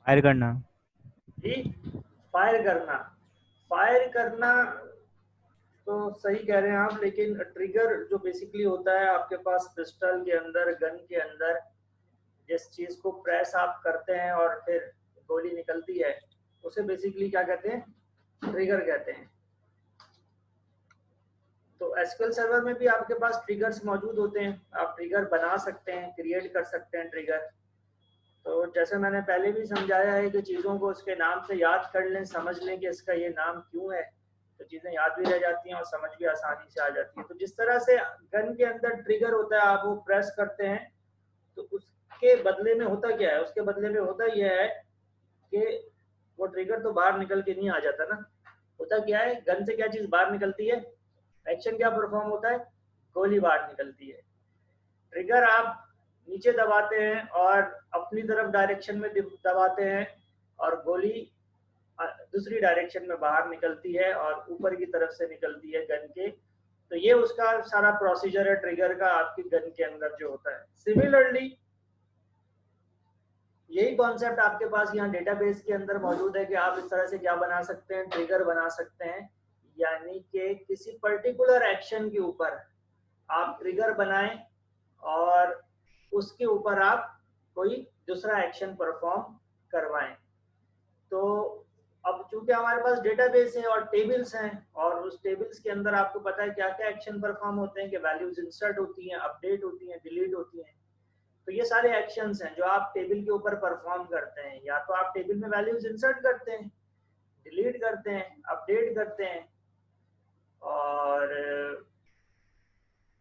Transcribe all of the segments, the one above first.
Fire करना। जी, fire करना। Fire करना तो सही कह रहे हैं आप, लेकिन ट्रिगर जो बेसिकली होता है आपके पास पिस्टल के अंदर, गन के अंदर, जिस चीज को प्रेस आप करते हैं और फिर गोली निकलती है, उसे बेसिकली क्या कहते हैं? ट्रिगर कहते हैं। तो एसक्यूएल सर्वर में भी आपके पास ट्रिगर्स मौजूद होते हैं, आप ट्रिगर बना सकते हैं, क्रिएट कर सकते हैं ट्रिगर। तो जैसे मैंने पहले भी समझाया है कि चीज़ों को उसके नाम से याद कर लें, समझ लें कि इसका ये नाम क्यों है, तो चीज़ें याद भी रह जाती हैं और समझ भी आसानी से आ जाती है। तो जिस तरह से गन के अंदर ट्रिगर होता है, आप वो प्रेस करते हैं, तो उसके बदले में होता क्या है? उसके बदले में होता यह है कि वो ट्रिगर तो बाहर निकल के नहीं आ जाता ना। होता क्या है, गन से क्या चीज़ बाहर निकलती है? एक्शन क्या परफॉर्म होता है? गोली बाहर निकलती है। ट्रिगर आप नीचे दबाते हैं और अपनी तरफ डायरेक्शन में दबाते हैं, और गोली दूसरी डायरेक्शन में बाहर निकलती है और ऊपर की तरफ से निकलती है गन के। तो ये उसका सारा प्रोसीजर है ट्रिगर का, आपकी गन के अंदर जो होता है। सिमिलरली यही कॉन्सेप्ट आपके पास यहाँ डेटाबेस के अंदर मौजूद है कि आप इस तरह से क्या बना सकते हैं? ट्रिगर बना सकते हैं, यानी कि किसी पर्टिकुलर एक्शन के ऊपर आप ट्रिगर बनाएं और उसके ऊपर आप कोई दूसरा एक्शन परफॉर्म करवाएं। तो अब चूंकि हमारे पास डेटाबेस है और टेबल्स हैं, और उस टेबल्स के अंदर आपको पता है क्या क्या एक्शन परफॉर्म होते हैं, कि वैल्यूज इंसर्ट होती हैं, अपडेट होती हैं, डिलीट होती हैं। तो ये सारे एक्शंस हैं जो आप टेबल के ऊपर परफॉर्म करते हैं। या तो आप टेबल में वैल्यूज इंसर्ट करते हैं, डिलीट करते हैं, अपडेट करते हैं, और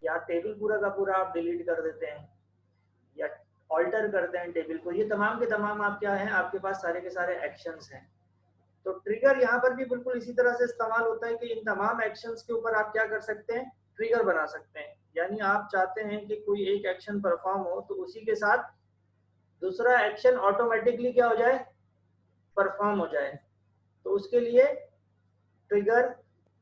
या टेबल पूरा का पूरा आप डिलीट कर देते हैं, या ऑल्टर करते हैं टेबल को। ये तमाम के तमाम आप क्या हैं, आपके पास सारे के सारे एक्शंस हैं। तो ट्रिगर यहाँ पर भी बिल्कुल इसी तरह से इस्तेमाल होता है कि इन तमाम एक्शंस के ऊपर आप क्या कर सकते हैं? ट्रिगर बना सकते हैं। यानी आप चाहते हैं कि कोई एक एक्शन परफॉर्म हो, तो उसी के साथ दूसरा एक्शन ऑटोमेटिकली क्या हो जाए? परफॉर्म हो जाए। तो उसके लिए ट्रिगर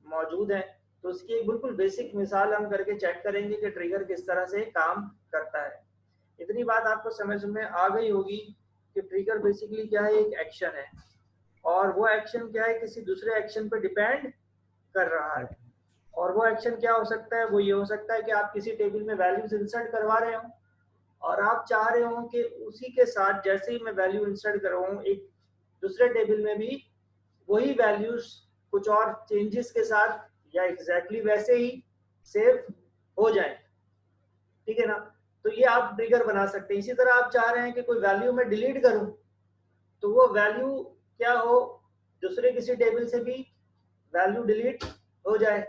मौजूद है। तो उसकी एक बिल्कुल बेसिक मिसाल हम करके चेक करेंगे कि ट्रिगर किस तरह से काम करता है। इतनी बात आपको समझ में आ गई होगी कि ट्रिगर बेसिकली क्या है? एक एक्शन है, और वो एक्शन क्या है? किसी दूसरे एक्शन पर डिपेंड कर रहा है। और वो एक्शन क्या हो सकता है? वो ये हो सकता है कि आप किसी टेबल में वैल्यूज इंसर्ट करवा रहे हो, और आप चाह रहे हो कि उसी के साथ जैसे ही मैं वैल्यू इंसर्ट करवाऊँ, एक दूसरे टेबल में भी वही वैल्यूज कुछ और चेंजेस के साथ या एग्जैक्टली वैसे ही सेव हो जाए। ठीक है ना? तो ये आप ट्रिगर बना सकते हैं। इसी तरह आप चाह रहे हैं कि कोई वैल्यू मैं डिलीट करूं, तो वो वैल्यू क्या हो, दूसरे किसी टेबल से भी वैल्यू डिलीट हो जाए।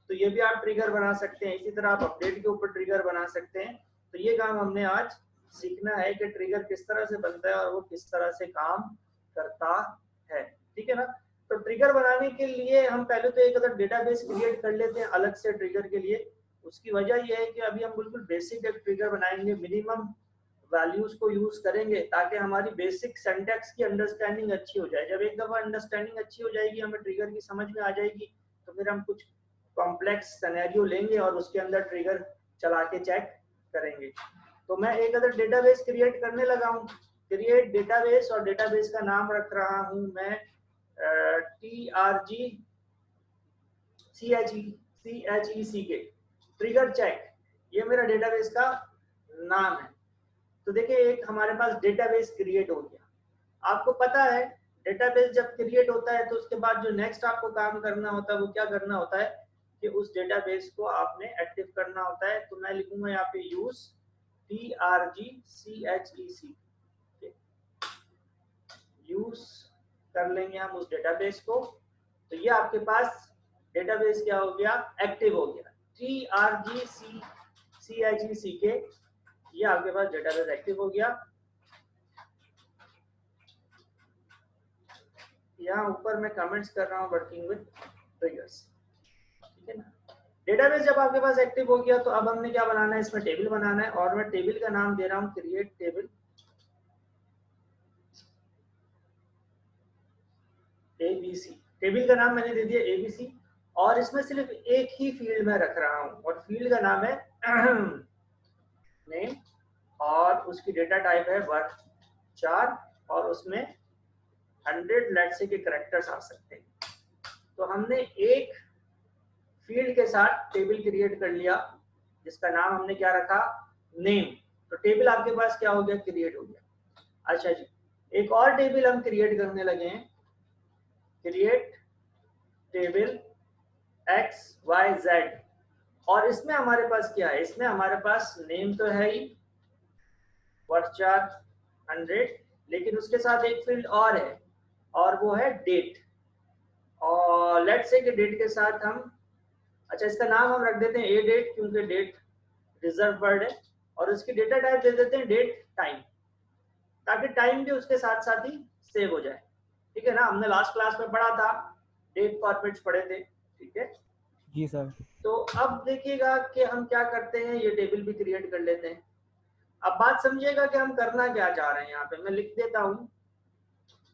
तो ये भी आप ट्रिगर बना सकते हैं। इसी तरह आप अपडेट के ऊपर ट्रिगर बना सकते हैं। तो ये काम हमने आज सीखना है कि ट्रिगर किस तरह से बनता है और वो किस तरह से काम करता है। ठीक है ना? तो ट्रिगर बनाने के लिए हम पहले तो एक अगर डेटाबेस क्रिएट कर लेते हैं अलग से ट्रिगर के लिए। उसकी वजह यह है कि अभी हम बिल्कुल बेसिक एक ट्रिगर बनाएंगे, मिनिमम वैल्यूज को यूज करेंगे, ताकि हमारी बेसिक सिंटैक्स की अंडरस्टैंडिंग अच्छी हो जाए। जब एक दफा अंडरस्टैंडिंग अच्छी हो जाएगी, हमें ट्रिगर की समझ में आ जाएगी, तो फिर हम कुछ कॉम्प्लेक्स सिनेरियो लेंगे और उसके अंदर ट्रिगर चला के चेक करेंगे। तो मैं एक अदर डेटाबेस क्रिएट करने लगा हूँ, क्रिएट डेटाबेस, और डेटाबेस का नाम रख रहा हूँ मैं TRGCHECK, ट्रिगर चेक। ये मेरा डेटाबेस का नाम है। तो देखिए, एक हमारे पास डेटाबेस क्रिएट हो गया। आपको पता है डेटाबेस जब क्रिएट होता है तो उसके बाद जो नेक्स्ट आपको काम करना होता है वो क्या करना होता है कि उस डेटाबेस को आपने एक्टिव करना होता है। तो मैं लिखूंगा यहाँ पे यूज TRGCHEC, यूज कर लेंगे हम उस डेटाबेस को। तो ये आपके पास डेटाबेस क्या हो गया? एक्टिव हो गया। TRGCHEC, ये आपके पास डेटाबेस एक्टिव हो गया। यहाँ ऊपर मैं कमेंट्स कर रहा हूँ वर्किंग विद ट्रिगर्स। ठीक है ना? डेटाबेस जब आपके पास एक्टिव हो गया, तो अब हमने क्या बनाना है? इसमें टेबल बनाना है, और मैं टेबल का नाम दे रहा हूँ क्रिएट टेबल ABC। टेबल का नाम मैंने दे दिया ABC, और इसमें सिर्फ एक ही फील्ड में रख रहा हूँ, और फील्ड का नाम है नेम, और उसकी डेटा टाइप है वर्क 4, और उसमें 100 लेट्स से के कैरेक्टर्स आ सकते हैं। तो हमने एक फील्ड के साथ टेबल क्रिएट कर लिया जिसका नाम हमने क्या रखा, नेम। तो टेबल आपके पास क्या हो गया, क्रिएट हो गया। अच्छा जी, एक और टेबल हम क्रिएट करने लगे हैं, क्रिएट टेबल XYZ। और इसमें हमारे पास क्या है, इसमें हमारे पास नेम तो है ही वर्चार 100, लेकिन उसके साथ एक फील्ड और है और वो है डेट। और लेट्स से कि डेट के साथ हम, अच्छा इसका नाम हम रख देते हैं ए डेट क्योंकि डेट रिजर्व वर्ड है, और उसकी डेटा टाइप दे देते हैं डेट टाइम, ताकि टाइम भी उसके साथ साथ ही सेव हो जाए। ठीक है ना, हमने लास्ट क्लास में पढ़ा था, डेट फॉर्मेट्स पढ़े थे। ठीक है जी सर। तो अब देखिएगा कि हम क्या करते हैं, ये टेबल भी क्रिएट कर लेते हैं। अब बात समझिएगा कि हम करना क्या चाह रहे हैं। यहाँ पे मैं लिख देता हूँ,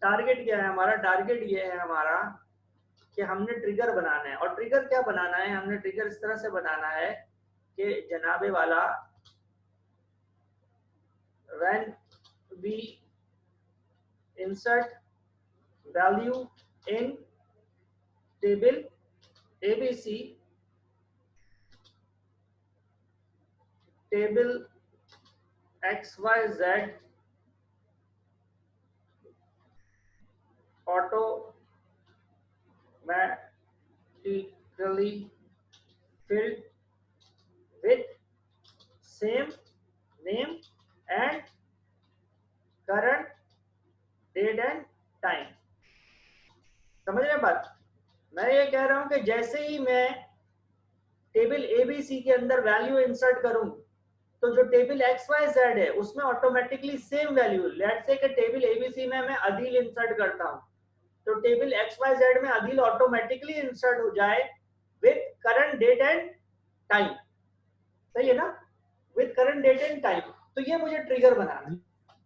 टारगेट क्या है हमारा, टारगेट ये है हमारा कि हमने ट्रिगर बनाना है। और ट्रिगर क्या बनाना है, हमने ट्रिगर इस तरह से बनाना है कि जनाबे वाला when we insert value in table ABC, table XYZ automatically filled with same name and current date and time। समझ रहे बात, मैं ये कह रहा हूं कि जैसे ही मैं टेबल एबीसी के अंदर वैल्यू इंसर्ट करूं तो जो टेबल XYZ है उसमें automatically same value, let's say कि टेबल एबीसी में मैं अदील इंसर्ट करता हूं तो टेबल XYZ में अदील ऑटोमेटिकली इंसर्ट हो जाए with current date and time. सही है ना, with current date and time. तो ये मुझे ट्रिगर बनाना है।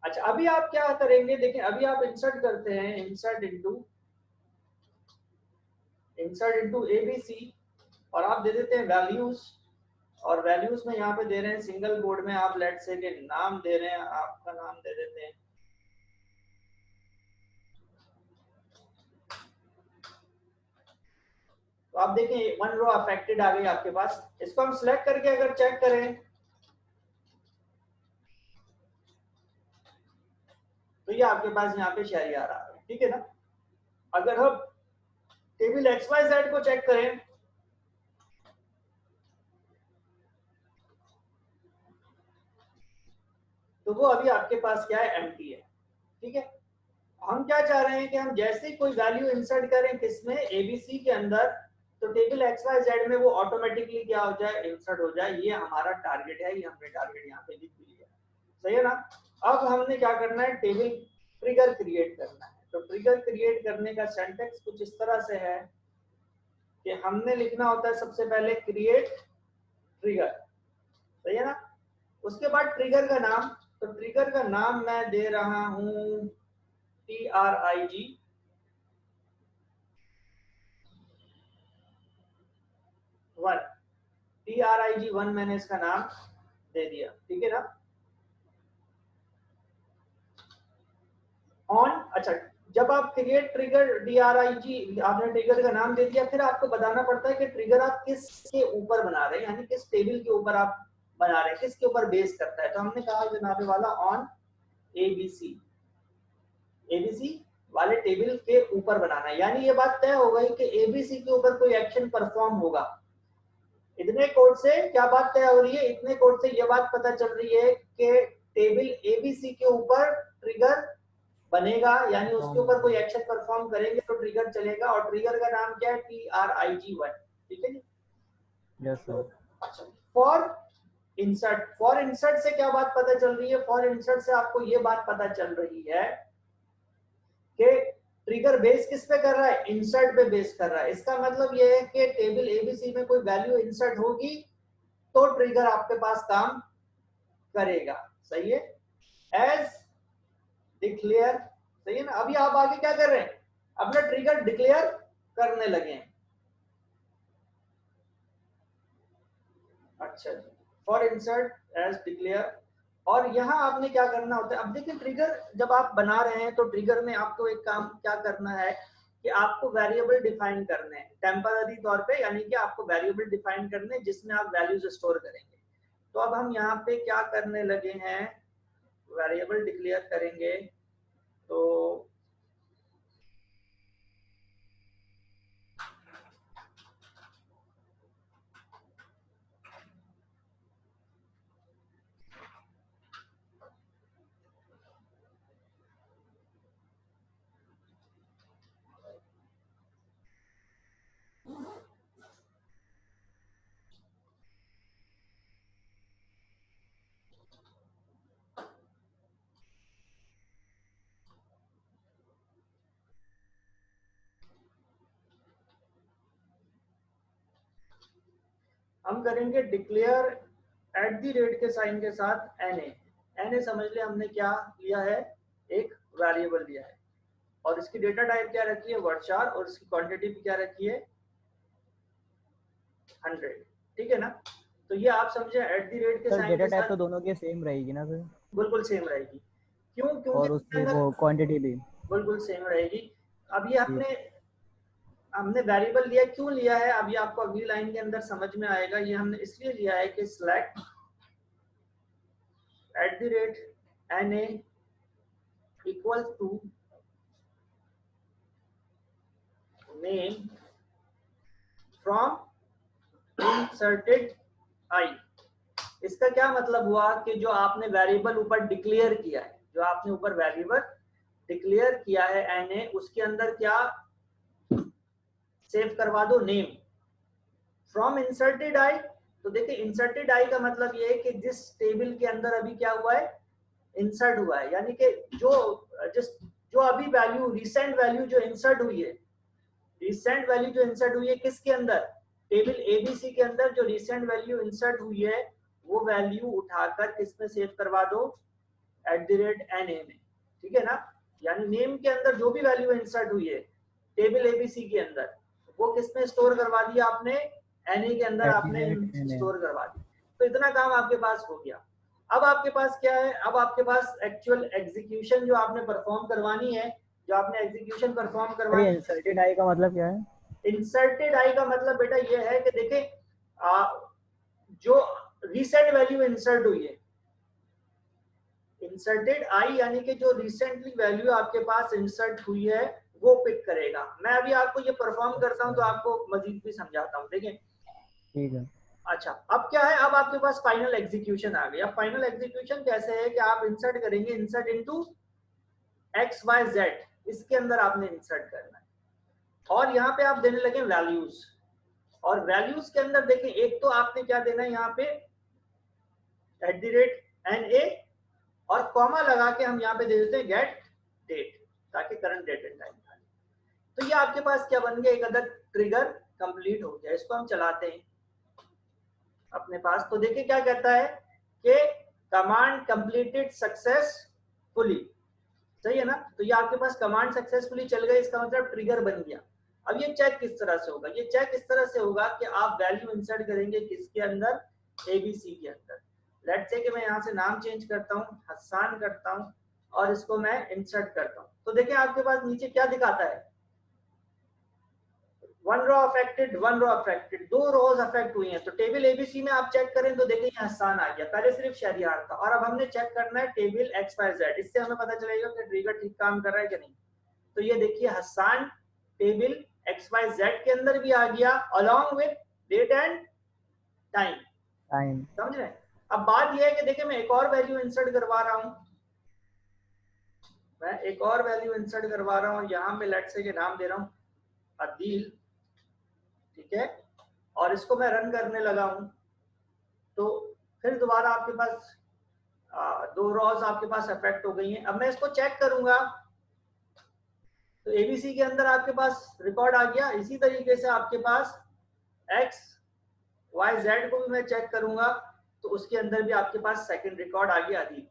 अच्छा अभी आप क्या करेंगे, देखिए अभी आप इंसर्ट करते हैं, इंसर्ट इनटू एबीसी और आप दे देते हैं वैल्यूज। और वैल्यूज में यहाँ पे दे रहे हैं सिंगल बोर्ड में, आप लेट से के नाम दे रहे हैं, आपका नाम दे देते हैं। तो आप देखें 1 रो अफेक्टेड आ गई आपके पास। इसको हम सिलेक्ट करके अगर चेक करें तो ये आपके पास यहाँ पे शहरी आ रहा है। ठीक है ना, अगर हम टेबल XYZ को चेक करें तो वो अभी आपके पास क्या है, एम्प्टी है। ठीक है, हम क्या चाह रहे हैं कि हम जैसे ही कोई वैल्यू इंसर्ट करें किसमें, एबीसी के अंदर, तो टेबल XYZ में वो ऑटोमेटिकली क्या हो जाए, इंसर्ट हो जाए। ये हमारा टारगेट है, ये हमने टारगेट यहाँ पे लिख लिया। सही है ना। अब हमने क्या करना है, टेबल ट्रिगर क्रिएट करना है। तो ट्रिगर क्रिएट करने का सिंटैक्स कुछ इस तरह से है कि हमने लिखना होता है सबसे पहले क्रिएट ट्रिगर। सही है ना, उसके बाद ट्रिगर का नाम, तो ट्रिगर का नाम मैं दे रहा हूं TRIG 1, TRIG 1 मैंने इसका नाम दे दिया। ठीक है ना, ऑन। अच्छा जब आप क्रिएट ट्रिगर DRIG आपने ट्रिगर का नाम दे दिया, फिर आपको बताना पड़ता है कि ट्रिगर आप किसके ऊपर बना रहे हैं, यानी किस टेबल के ऊपर आप बना रहे हैं, किसके ऊपर बेस करता है। तो हमने कहा जनाबे वाला ऑन एबीसी वाले टेबल के ऊपर बनाना है। यानी ये बात तय हो गई कि एबीसी के ऊपर कोई एक्शन परफॉर्म होगा। इतने कोड से क्या बात तय हो रही है, इतने कोड से ये बात पता चल रही है कि टेबल एबीसी के ऊपर ट्रिगर बनेगा, यानी उसके ऊपर कोई एक्शन परफॉर्म करेंगे तो ट्रिगर चलेगा। और ट्रिगर का नाम क्या है, TRIG 1। ठीक है जी, यस सर। अच्छा फॉर इंसर्ट से क्या बात पता चल रही है, फॉर इंसर्ट से आपको ये बात पता चल रही है कि ट्रिगर बेस किस पे कर रहा है, इंसर्ट पे बेस कर रहा है। इसका मतलब ये है कि टेबल एबीसी में कोई वैल्यू इंसर्ट होगी तो ट्रिगर आपके पास काम करेगा। सही है, एज डिक्लेयर। सही है ना, अभी आप आगे क्या कर रहे हैं, अपना ट्रिगर डिक्लेयर करने लगे हैं। अच्छा जी, फॉर इंसर्ट एज डिक्लेयर और यहाँ आपने क्या करना होता है, अब देखिए ट्रिगर जब आप बना रहे हैं तो ट्रिगर में आपको एक काम क्या करना है कि आपको वेरिएबल डिफाइन करने हैं टेम्पररी तौर पे, यानी कि आपको वेरिएबल डिफाइन करने हैं जिसमें आप वैल्यूज स्टोर करेंगे। तो अब हम यहाँ पे क्या करने लगे हैं, वेरिएबल डिक्लेयर करेंगे। तो हम करेंगे डिक्लेयर एट द रेट के साइन के साथ एनए। एनए समझ ले हमने क्या लिया है, एक वेरिएबल लिया है और इसकी डेटा टाइप क्या रखी है, वर्डचार, और इसकी क्वांटिटी भी क्या रखी है, 100। ठीक है ना। तो ये आप समझे एट द रेट के सर साइन डेटा के टाइप साथ तो दोनों की सेम रहेगी ना सर? बिल्कुल सेम रहेगी। क्यों? क्योंकि और इसके उसकी अंदर वो क्वांटिटी भी? बिल्कुल सेम रहेगी। अब ये ठीक। हमने वेरिएबल लिया, क्यों लिया है अभी आपको अगली लाइन के अंदर समझ में आएगा। ये हमने इसलिए लिया है कि select at the rate NA equal to name from inserted I. इसका क्या मतलब हुआ कि जो आपने वेरिएबल ऊपर डिक्लेयर किया है, जो आपने ऊपर वेरिएबल डिक्लेयर किया है एनए, उसके अंदर क्या सेव करवा दो, नेम फ्रॉम इंसर्टेड आई। तो देखिए इंसर्टेड आई का मतलब ये है कि जिस टेबल के अंदर अभी क्या हुआ है, इंसर्ट हुआ है, यानी कि जो अभी वैल्यू रिसेंट वैल्यू जो इंसर्ट हुई है, रिसेंट वैल्यू जो इंसर्ट हुई है किसके अंदर, टेबल एबीसी के अंदर जो रिसेंट वैल्यू इंसर्ट हुई है वो वैल्यू उठाकर किसमें सेव करवा दो, एट द रेट एनए में। ठीक है ना। यानी नेम के अंदर जो भी वैल्यू इंसर्ट हुई है टेबल एबीसी के अंदर वो किसमें स्टोर करवा दिया आपने, एनए के अंदर एट द आपने रेट एन। स्टोर करवा दी। तो इतना काम आपके पास हो गया। अब आपके पास क्या है, अब आपके पास एक्चुअल एग्जीक्यूशन जो आपने परफॉर्म करवानी है, जो आपने एग्जीक्यूशन परफॉर्म सर ये करवानी इंसर्टेड आई का मतलब क्या है? है। इंसर्टेड आई का मतलब बेटा ये है कि देखें जो रिसेंट वैल्यू इंसर्ट हुई है, इंसर्टेड आई यानी कि जो रिसेंटली वैल्यू आपके पास इंसर्ट हुई है वो पिक करेगा। मैं अभी आपको ये परफॉर्म करता हूं तो आपको मजीद भी समझाता हूं, देखें। ठीक है। अच्छा अब क्या है, अब आपके पास फाइनल एग्जीक्यूशन आ गई। अब फाइनल एग्जीक्यूशन कैसे है कि आप इंसर्ट करेंगे, insert into X Y Z, इसके अंदर आपने इंसर्ट करना है और यहाँ पे आप देने लगे वैल्यूज। और वैल्यूज के अंदर देखें एक तो आपने क्या देना है यहाँ पे at the rate N A और कॉमा लगा के हम यहाँ पे दे देते हैं गेट डेट, ताकि करंट डेट एंड टाइम। तो ये आपके पास क्या बन गया, एक अदर ट्रिगर कंप्लीट हो गया। इसको हम चलाते हैं अपने पास, तो देखिए क्या कहता है कि कमांड कंप्लीटेड सक्सेसफुली। सही है ना। तो ये आपके पास कमांड सक्सेसफुली चल गई, इसका मतलब ट्रिगर बन गया। अब ये चेक किस तरह से होगा, ये चेक इस तरह से होगा कि आप वैल्यू इंसर्ट करेंगे किसके अंदर, एबीसी के अंदर। लेट्स से कि मैं यहाँ से नाम चेंज करता हूँ, हसन करता हूँ और इसको मैं इंसर्ट करता हूँ। तो देखिए आपके पास नीचे क्या दिखाता है, one row affected, one row affected, दो रोज अफेक्ट हुई हैं। तो टेबल एबीसी में आप चेक करें तो देखिए हसान आ गया, पहले सिर्फ शहरियार था। और अब हमने चेक करना है टेबल एक्स वाई जेड, इससे हमें पता चलेगा कि ट्रिगर ठीक काम कर रहा है कि नहीं। तो ये देखिए हसान टेबल एक्स वाई जेड के अंदर भी आ गया along with date and time. समझ रहे हैं। अब बात यह है कि देखिए मैं एक और वैल्यू इंसर्ट करवा रहा हूं, मैं एक और वैल्यू इंसर्ट करवा रहा हूं। यहां पे लेट्स से के नाम दे रहा हूं अदील, ठीक है, और इसको मैं रन करने लगा हूं। तो फिर दोबारा आपके पास दो रॉज आपके पास अफेक्ट हो गई हैं। अब मैं इसको चेक करूंगा तो एबीसी के अंदर आपके पास रिकॉर्ड आ गया। इसी तरीके से आपके पास एक्स वाई जेड को भी मैं चेक करूंगा तो उसके अंदर भी आपके पास सेकंड रिकॉर्ड आ गया अदील।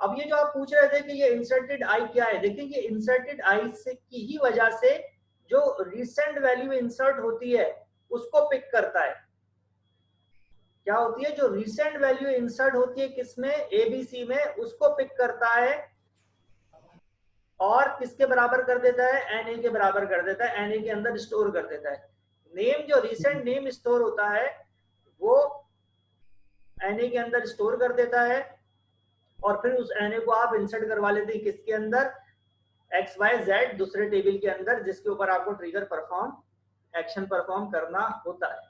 अब ये जो आप पूछ रहे थे कि ये इंसर्टेड आई क्या है, देखिए ये इंसर्टेड आई से की ही वजह से जो रिसेंट वैल्यू इंसर्ट होती है उसको पिक करता है। क्या होती है, जो रिसेंट वैल्यू इंसर्ट होती है किसमें, एबीसी में, उसको पिक करता है और किसके बराबर कर देता है, एनए के बराबर कर देता है, एनए के अंदर स्टोर कर देता है। नेम, जो रिसेंट नेम स्टोर होता है वो एनए के अंदर स्टोर कर देता है और फिर उस एनए को आप इंसर्ट करवा लेते हैं किसके अंदर, एक्स वाई जेड दूसरे टेबल के अंदर, जिसके ऊपर आपको ट्रिगर परफॉर्म, एक्शन परफॉर्म करना होता है।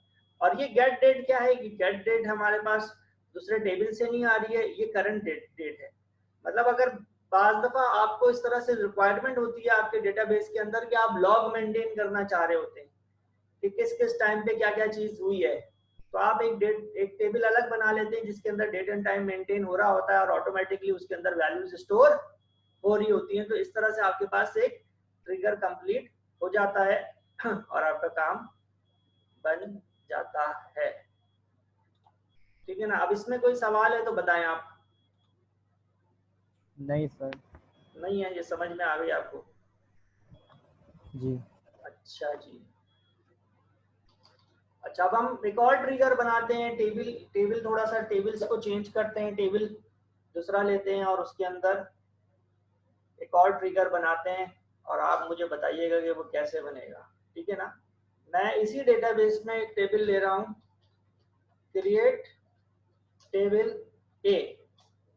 और ये गेट डेट क्या है, कि गेट डेट हमारे पास दूसरे टेबल से नहीं आ रही है, ये करंट डेट है। मतलब अगर बाज दफा आपको इस तरह से रिक्वायरमेंट होती है आपके डेटाबेस के अंदर कि आप लॉग मेंटेन करना चाह रहे होते हैं कि किस किस टाइम पे क्या क्या चीज हुई है, तो आप एक टेबल अलग बना लेते हैं जिसके अंदर डेट एंड टाइम मेंटेन हो रहा होता है और ऑटोमेटिकली उसके अंदर वैल्यूज स्टोर हो रही होती हैं। तो इस तरह से आपके पास एक ट्रिगर कंप्लीट हो जाता है और आपका काम बन जाता है। ठीक है ना। अब इसमें कोई सवाल है तो बताएं आप। नहीं सर। नहीं है, ये समझ में आ गई आपको। जी। अच्छा जी। अच्छा, अब हम एक और ट्रिगर बनाते हैं, टेबल टेबल थोड़ा सा टेबल्स को चेंज करते हैं, टेबल दूसरा लेते हैं और उसके अंदर एक और ट्रिगर बनाते हैं और आप मुझे बताइएगा कि वो कैसे बनेगा। ठीक है ना। मैं इसी डेटाबेस में एक टेबल ले रहा हूँ, क्रिएट टेबल ए,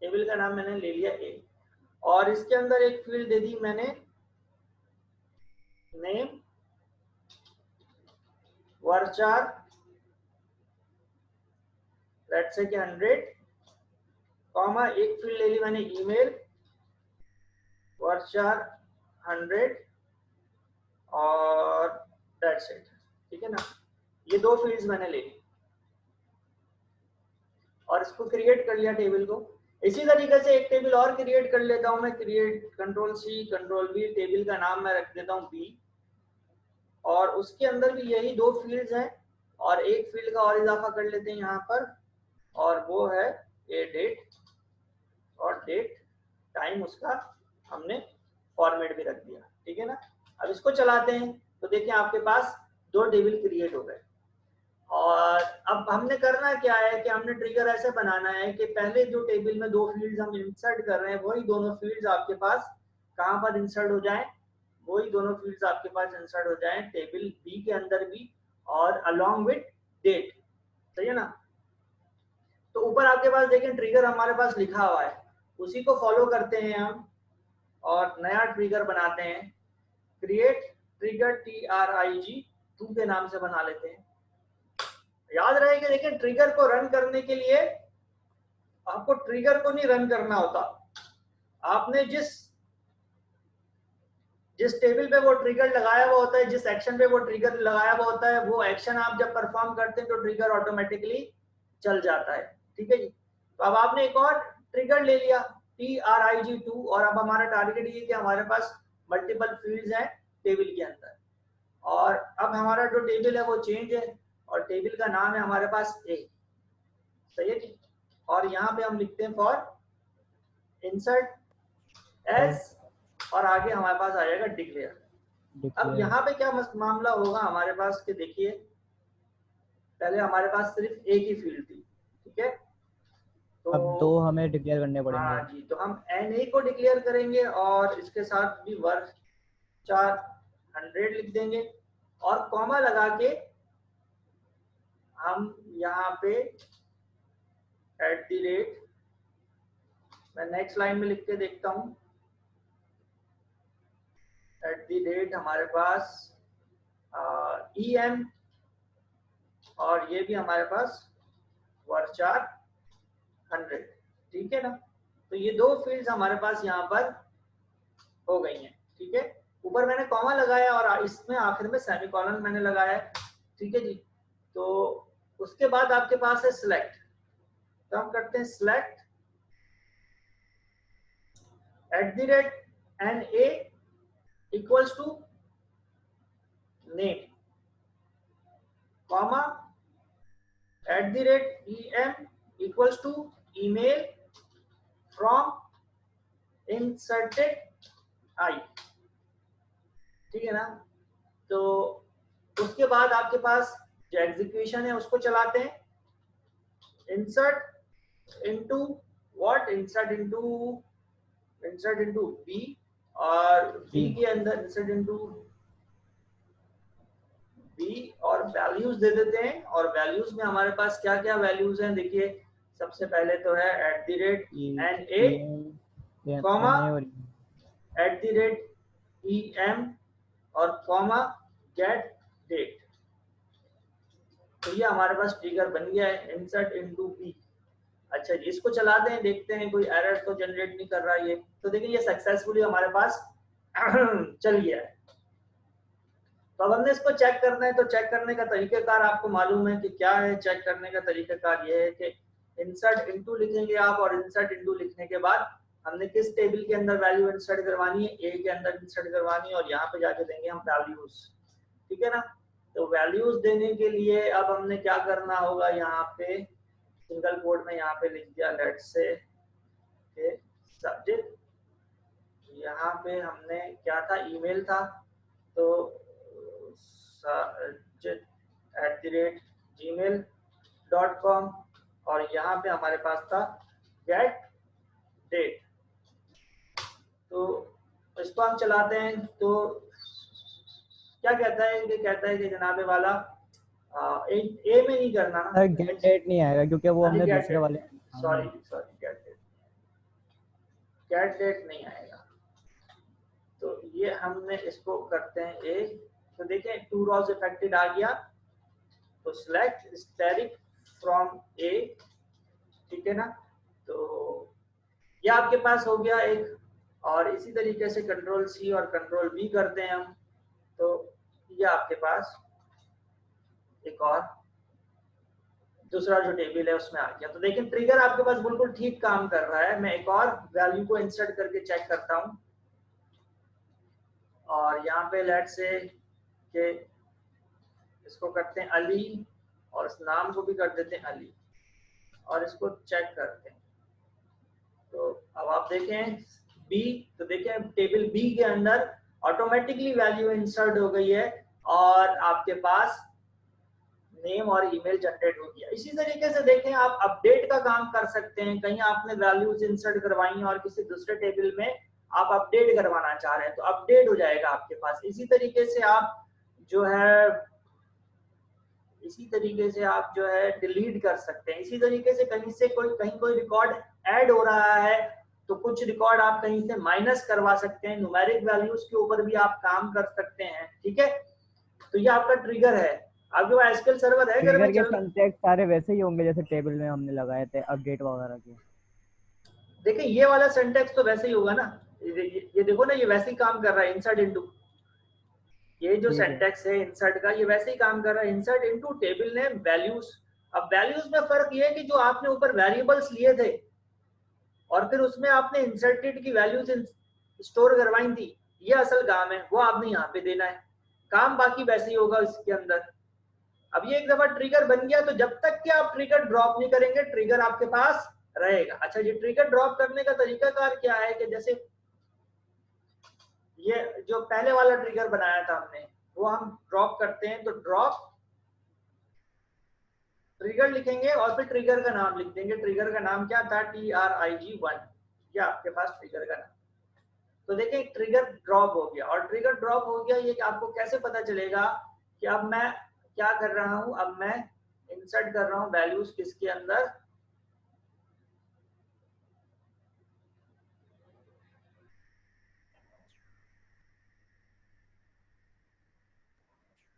टेबल का नाम मैंने ले लिया ए, और इसके अंदर एक फील्ड दे दी मैंने नेम वर्चार, लेट्स से कि 100, कॉमा एक फील्ड ले ली मैंने ईमेल वर्चार 100 और दैट्स इट। ठीक है ना। ये दो फील्ड्स मैंने ले ली और इसको क्रिएट कर लिया टेबल को। इसी तरीके से एक टेबल और क्रिएट कर लेता हूं मैं, create control C control B, table का नाम मैं रख देता हूं बी, और उसके अंदर भी यही दो फील्ड्स हैं और एक फील्ड का और इजाफा कर लेते हैं यहाँ पर, और वो है ए डेट, और डेट टाइम उसका हमने फॉर्मेट भी रख दिया। ठीक है ना। अब इसको चलाते हैं तो देखिए आपके पास दो टेबल क्रिएट हो गए। और अब हमने करना क्या है कि हमने ट्रिगर ऐसे बनाना है कि पहले जो टेबल में दो फील्ड्स हम इंसर्ट कर रहे हैं वही दोनों फील्ड्स आपके पास कहाँ पर इंसर्ट हो जाएं, वही दोनों फील्ड्स आपके पास इंसर्ट हो जाएं टेबल बी के अंदर भी और अलोंग विद डेट। सही है ना। तो ऊपर आपके पास देखें ट्रिगर हमारे पास लिखा हुआ है, उसी को फॉलो करते हैं हम और नया ट्रिगर बनाते हैं, क्रिएट ट्रिगर TRIG2 के नाम से बना लेते हैं। याद रहे कि देखिए ट्रिगर को रन करने के लिए आपको ट्रिगर को नहीं रन करना होता, आपने जिस जिस टेबल पे वो ट्रिगर लगाया हुआ होता है, जिस एक्शन पे वो ट्रिगर लगाया हुआ होता है, वो एक्शन आप जब परफॉर्म करते हैं तो ट्रिगर ऑटोमेटिकली चल जाता है। ठीक है जी। तो अब आपने एक और ट्रिगर ले लिया TRIG2 और अब हमारा टारगेट ये कि हमारे पास मल्टीपल फील्ड्स हैं टेबल के अंदर, और अब हमारा जो टेबल है वो चेंज है और टेबल का नाम है हमारे पास ए। सही है जी। और यहाँ पे हम लिखते हैं फॉर इंसर्ट एज, और आगे हमारे पास आ जाएगा डिक्लेयर। अब यहाँ पे क्या मामला होगा हमारे पास कि देखिए पहले हमारे पास सिर्फ एक ही फील्ड थी। ठीक है। तो अब दो हमें डिक्लेयर करने पड़ेंगे। हाँ जी, तो हम NA को डिक्लेयर करेंगे और इसके साथ भी वर्क 100 लिख देंगे और कॉमा लगा के हम यहाँ पे @ मैं नेक्स्ट लाइन में लिख के देखता हूँ, @ हमारे पास EM, और ये भी हमारे पास वर्चार 100। ठीक है ना। तो ये दो फील्ड्स हमारे पास यहाँ पर हो गई हैं। ठीक है। ऊपर मैंने कॉमा लगाया और इसमें आखिर में सेमीकोलन मैंने लगाया। ठीक है जी। तो उसके बाद आपके पास है सिलेक्ट, तो हम करते हैं select @NA equals to name, comma @EM equals to email from inserted I. ठीक है ना। तो उसके बाद आपके पास जो एग्जीक्यूशन है उसको चलाते हैं insert into what, insert into B, और बी जी के अंदर इंसर्ट इनटू बी और वैल्यूज दे देते हैं। और वैल्यूज में हमारे पास क्या क्या वैल्यूज हैं, देखिए सबसे पहले तो है at the rate N A, comma N A और at the rate E M, और कॉमा गेट डेट। तो ये हमारे पास ट्रिगर बन गया है, इंसर्ट इनटू बी। अच्छा जी, इसको चलाते हैं, देखते हैं कोई एरर तो जनरेट नहीं कर रहा है ये। तो देखिए ये सक्सेसफुली हमारे पास चल गया है। तो अब हमने इसको चेक करना है, तो चेक करने का तरीकेकार आपको मालूम है कि क्या है। चेक करने का तरीकेकार ये है कि इंसर्ट इनटू लिखेंगे आप, और इंसर्ट इनटू लिखने के बाद हमने किस टेबल के अंदर वैल्यू इंसर्ट करवानी है, ए के अंदर इंसर्ट करवानी है, और यहाँ पे जाके देंगे हम वैल्यूज, ठीक है ना। तो वैल्यूज देने के लिए अब हमने क्या करना होगा, यहाँ पे सिंगल कोड में यहाँ पे लिख दिया लेट्स से सब्जेक्ट, यहाँ पे हमने क्या था, ईमेल था, तो gmail.com, और यहाँ पे हमारे पास था गेट डेट। तो इसको हम चलाते हैं, तो क्या कहता है कि जनाबे वाला ए में नहीं करना ना, गेट डेट नहीं आएगा क्योंकि वो हमने गेट दूसरे वाले डेट, सॉरी गेट डेट नहीं आएगा। तो ये हमने इसको करते हैं ए। तो देखिए टू रॉज इफेक्टेड आ गया, तो सिलेक्ट स्टैटिक फ्रॉम ए, ठीक है ना। तो ये आपके पास हो गया एक, और इसी तरीके से कंट्रोल सी और कंट्रोल बी करते हैं हम, तो ये आपके पास एक और दूसरा जो टेबल है उसमें आ गया। तो देखिए ट्रिगर आपके पास बिल्कुल ठीक काम कर रहा है। मैं एक और वैल्यू को इंसर्ट करके चेक करता हूं, और यहाँ पे लेट से कि इसको करते हैं अली, और इस नाम को भी कर देते हैं अली, और इसको चेक करते हैं। तो अब आप देखें बी, तो देखें टेबल बी के अंदर ऑटोमेटिकली वैल्यू इंसर्ट हो गई है, और आपके पास नेम और ईमेल जनरेट हो गया। इसी तरीके से देखें आप अपडेट का काम कर सकते हैं। कहीं आपने वैल्यूज इंसर्ट करवाई और किसी दूसरे टेबल में आप अपडेट करवाना चाह रहे हैं, तो अपडेट हो जाएगा आपके पास। इसी तरीके से आप जो है डिलीट कर सकते हैं। इसी तरीके से कहीं कोई रिकॉर्ड ऐड हो रहा है, तो कुछ रिकॉर्ड आप कहीं से माइनस करवा सकते हैं। न्यूमेरिक वैल्यूज के ऊपर भी आप काम कर सकते हैं, ठीक है। तो ये आपका ट्रिगर है। आपके पास एसक्यूएल सर्वर है घर ट्रिगर में के चल? सिंटैक्स सारे वैसे ही होंगे जैसे टेबल में हमने लगाए थे अपडेट वगैरह के। देखिए ये वाला सिंटैक्स तो वैसे ही होगा ना, ये देखो ना, ये वैसे ही काम कर रहा है, इंसर्ट इनटू। ये जो ठीक है। सिंटैक्स है इंसर्ट का, ये वैसे ही काम कर रहा है, insert into table name values. अब वैल्यूज में फर्क ये है कि जो आपने ऊपर वेरिएबल्स लिए थे और फिर उसमें आपने इंसर्टेड की वैल्यूज स्टोर करवाई थी, ये असल काम है, वो आपने यहाँ पे देना है। काम बाकी वैसे ही होगा इसके अंदर। अब ये एक दफा ट्रिगर बन गया, तो जब तक कि आप ट्रिगर ड्रॉप नहीं करेंगे ट्रिगर आपके पास रहेगा। अच्छा, ये ट्रिगर ड्रॉप करने का तरीकाकार क्या है कि जैसे ये जो पहले वाला ट्रिगर बनाया था हमने, वो हम ड्रॉप करते हैं, तो ड्रॉप ट्रिगर लिखेंगे और फिर ट्रिगर का नाम लिख देंगे। ट्रिगर का नाम क्या था, TRIG1, ये आपके पास ट्रिगर का नाम। तो देखिए ट्रिगर ड्रॉप हो गया, और ट्रिगर ड्रॉप हो गया, ये आपको कैसे पता चलेगा कि अब मैं क्या कर रहा हूं, अब मैं इंसर्ट कर रहा हूं वैल्यूज किसके अंदर,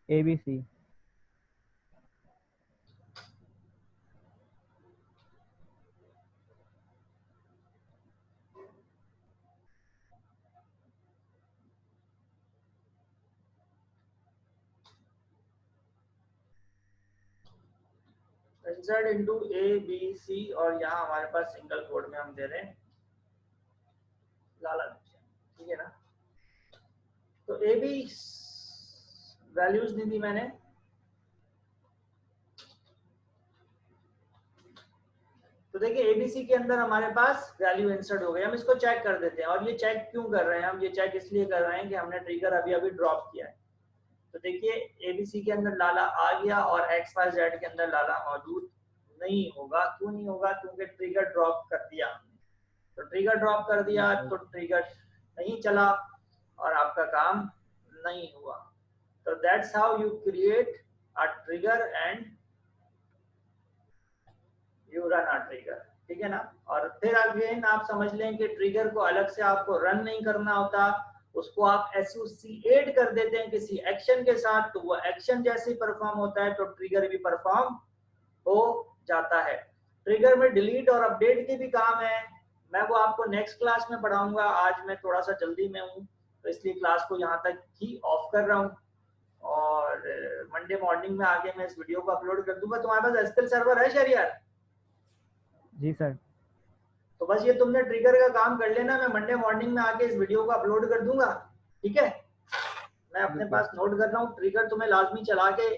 ABC। इंसर्ट इनटू ABC, और यहाँ हमारे पास सिंगल कोड में हम दे रहे हैं लाला, ठीक है ना। तो AB वैल्यूज दी थी मैंने, तो देखिए ABC के अंदर हमारे पास वैल्यू इंसर्ट हो गई। हम इसको चेक कर देते हैं, और ये चेक क्यों कर रहे हैं हम, ये चेक इसलिए कर रहे हैं कि हमने ट्रिगर अभी अभी ड्रॉप किया है। तो देखिए ABC के अंदर लाला आ गया और XYZ के अंदर लाला मौजूद नहीं होगा। क्यों नहीं होगा? क्योंकि ट्रिगर ड्रॉप कर दिया हमने। तो ट्रिगर ड्रॉप कर दिया तो ट्रिगर नहीं चला और आपका काम नहीं हुआ। तो that's how you create a trigger and you run a trigger. ठीक है ना? और फिर अगेन आप समझ लें कि ट्रिगर को अलग से आपको रन नहीं करना होता, उसको आप एसोसिएट कर देते हैं किसी एक्शन के साथ, तो वो एक्शन जैसे ही परफॉर्म होता है तो ट्रिगर भी परफॉर्म हो जाता है। ट्रिगर में डिलीट और अपडेट के भी काम है, मैं वो आपको नेक्स्ट क्लास में पढ़ाऊंगा। आज मैं थोड़ा सा जल्दी में हूँ तो इसलिए क्लास को यहाँ तक ही ऑफ कर रहा हूँ और मंडे मॉर्निंग में आगे मैं इस वीडियो को अपलोड कर दूंगा। तुम्हारे पास एसक्यूएल सर्वर है शहरियार? जी सर। तो बस ये तुमने ट्रिगर का काम कर लेना, मैं मंडे मॉर्निंग में आके इस वीडियो को अपलोड कर दूंगा। ठीक है? मैं अपने ठीक है। पास नोट कर रहा हूँ, ट्रिगर तुम्हें लाजमी चला के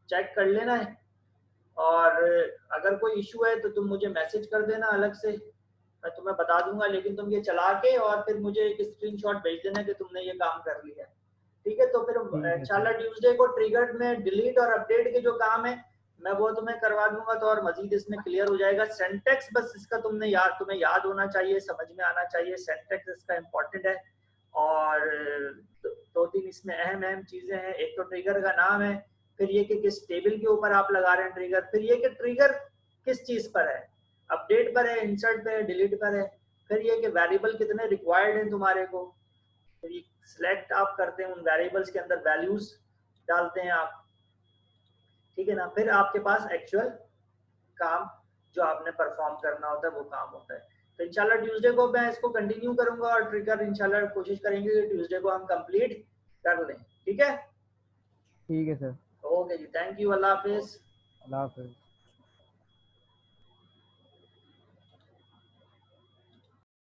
चेक कर लेना है और अगर कोई इशू है तो तुम मुझे मैसेज कर देना अलग से, मैं तुम्हें बता दूंगा। लेकिन तुम ये चला के और फिर मुझे एक स्क्रीनशॉट भेज देना कि तुमने ये काम कर लिया। ठीक है? तो फिर ठीक है इंशाल्लाह सर। ट्यूसडे को ट्रिगर में डिलीट और अपडेट के जो काम है मैं वो तुम्हें करवा दूंगा, तो और मजीद इसमें क्लियर हो जाएगा। सेंटेक्स बस इसका तुम्हें याद होना चाहिए, समझ में आना चाहिए, सेंटेक्स इसका इम्पोर्टेंट है। और दो तीन इसमें अहम अहम चीजें हैं। एक तो ट्रिगर का नाम है, फिर ये कि किस टेबल के ऊपर आप लगा रहे हैं ट्रिगर, फिर ये कि ट्रिगर किस चीज पर है, अपडेट पर है, इंसर्ट पर है, डिलीट पर है, फिर ये कि वेरिएबल कितने रिक्वायर्ड हैं तुम्हारे को, फिर ये सिलेक्ट आप करते हैं, उन वेरिएबल्स के अंदर वैल्यूज डालते हैं आप। ठीक है ना? फिर आपके पास एक्चुअल काम जो आपने परफॉर्म करना होता है वो काम होता है। तो इंशाल्लाह ट्यूसडे को मैं इसको कंटिन्यू करूंगा और ट्रिगर इंशाल्लाह कोशिश करेंगे कि ट्यूसडे को हम कंप्लीट कर लें। ठीक है? ठीक है सर। ओके जी, थैंक यू, अल्लाह हाफिज। अल्लाह हाफिज़।